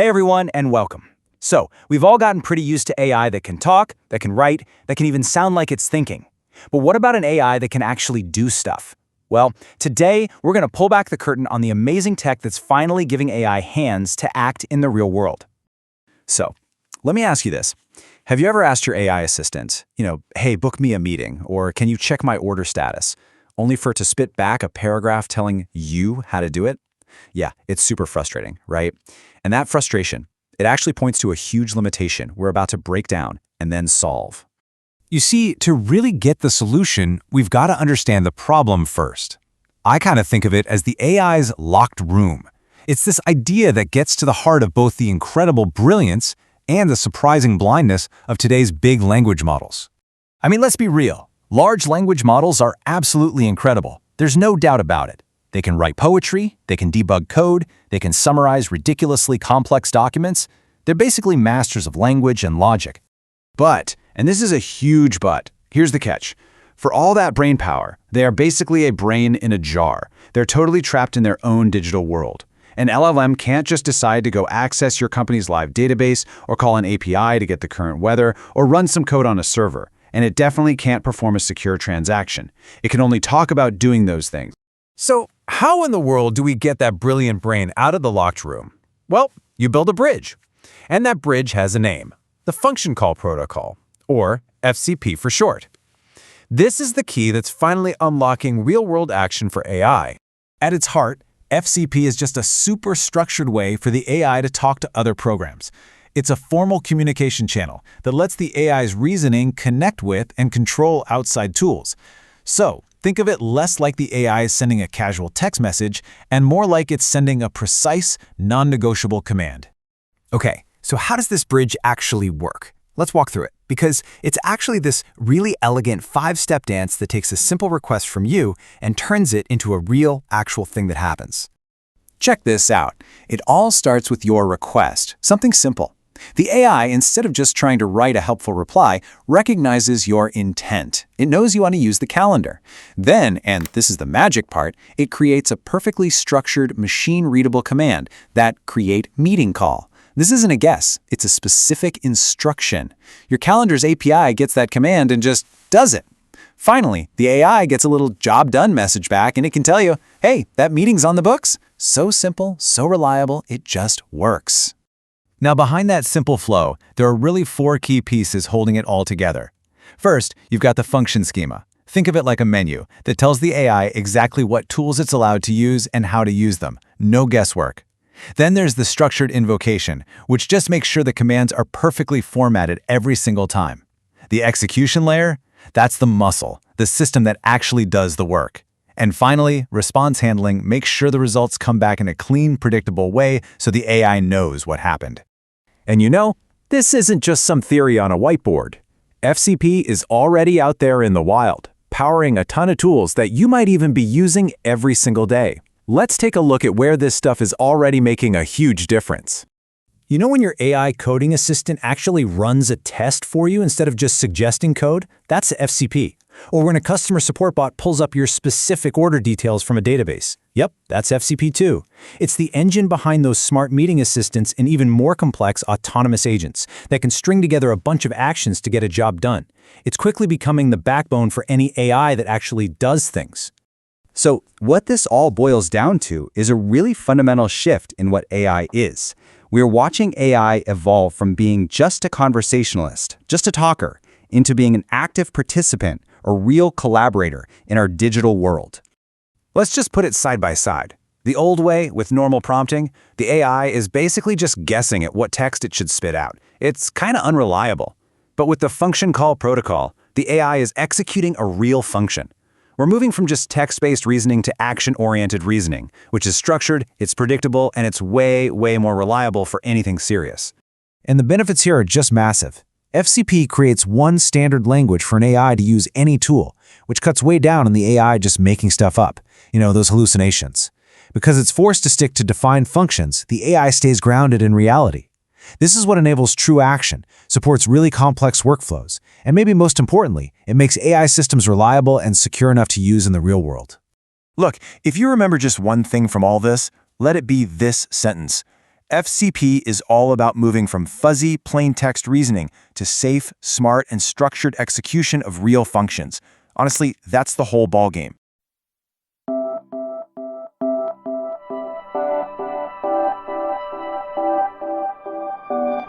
Hey everyone, and welcome. So, we've all gotten pretty used to AI that can talk, that can write, that can even sound like it's thinking. But what about an AI that can actually do stuff? Well, today we're going to pull back the curtain on the amazing tech that's finally giving AI hands to act in the real world. So, let me ask you this. Have you ever asked your AI assistant, hey, book me a meeting, or can you check my order status, only for it to spit back a paragraph telling you how to do it? Yeah, it's super frustrating, right? And that frustration, it actually points to a huge limitation we're about to break down and then solve. You see, to really get the solution, we've got to understand the problem first. I kind of think of it as the AI's locked room. It's this idea that gets to the heart of both the incredible brilliance and the surprising blindness of today's big language models. I mean, let's be real. Large language models are absolutely incredible. There's no doubt about it. They can write poetry, they can debug code, they can summarize ridiculously complex documents. They're basically masters of language and logic. But, and this is a huge but, here's the catch. For all that brain power, they are basically a brain in a jar. They're totally trapped in their own digital world. An LLM can't just decide to go access your company's live database or call an API to get the current weather or run some code on a server. And it definitely can't perform a secure transaction. It can only talk about doing those things. So, how in the world do we get that brilliant brain out of the locked room? Well, you build a bridge. And that bridge has a name, the Function Call Protocol, or FCP for short. This is the key that's finally unlocking real-world action for AI. At its heart, FCP is just a super structured way for the AI to talk to other programs. It's a formal communication channel that lets the AI's reasoning connect with and control outside tools. So, think of it less like the AI is sending a casual text message and more like it's sending a precise, non-negotiable command. Okay, so how does this bridge actually work? Let's walk through it, because it's actually this really elegant 5-step dance that takes a simple request from you and turns it into a real, actual thing that happens. Check this out. It all starts with your request, something simple. The AI, instead of just trying to write a helpful reply, recognizes your intent. It knows you want to use the calendar. Then, and this is the magic part, it creates a perfectly structured, machine-readable command, that create meeting call. This isn't a guess, it's a specific instruction. Your calendar's API gets that command and just does it. Finally, the AI gets a little job done message back and it can tell you, hey, that meeting's on the books. So simple, so reliable, it just works. Now, behind that simple flow, there are really 4 key pieces holding it all together. First, you've got the function schema. Think of it like a menu that tells the AI exactly what tools it's allowed to use and how to use them. No guesswork. Then there's the structured invocation, which just makes sure the commands are perfectly formatted every single time. The execution layer? That's the muscle, the system that actually does the work. And finally, response handling makes sure the results come back in a clean, predictable way so the AI knows what happened. And this isn't just some theory on a whiteboard. FCP is already out there in the wild, powering a ton of tools that you might even be using every single day. Let's take a look at where this stuff is already making a huge difference. You know when your AI coding assistant actually runs a test for you instead of just suggesting code? That's FCP. Or when a customer support bot pulls up your specific order details from a database. Yep, that's FCP too. It's the engine behind those smart meeting assistants and even more complex autonomous agents that can string together a bunch of actions to get a job done. It's quickly becoming the backbone for any AI that actually does things. So, what this all boils down to is a really fundamental shift in what AI is. We're watching AI evolve from being just a conversationalist, just a talker, into being an active participant, a real collaborator in our digital world. Let's just put it side by side. The old way, with normal prompting, the AI is basically just guessing at what text it should spit out. It's kind of unreliable. But with the function call protocol, the AI is executing a real function. We're moving from just text-based reasoning to action-oriented reasoning, which is structured, it's predictable, and it's way, way more reliable for anything serious. And the benefits here are just massive. FCP creates one standard language for an AI to use any tool, which cuts way down on the AI just making stuff up, those hallucinations. Because it's forced to stick to defined functions, the AI stays grounded in reality. This is what enables true action, supports really complex workflows, and maybe most importantly, it makes AI systems reliable and secure enough to use in the real world. Look, if you remember just one thing from all this, let it be this sentence. FCP is all about moving from fuzzy, plain text reasoning to safe, smart, and structured execution of real functions. Honestly, that's the whole ballgame.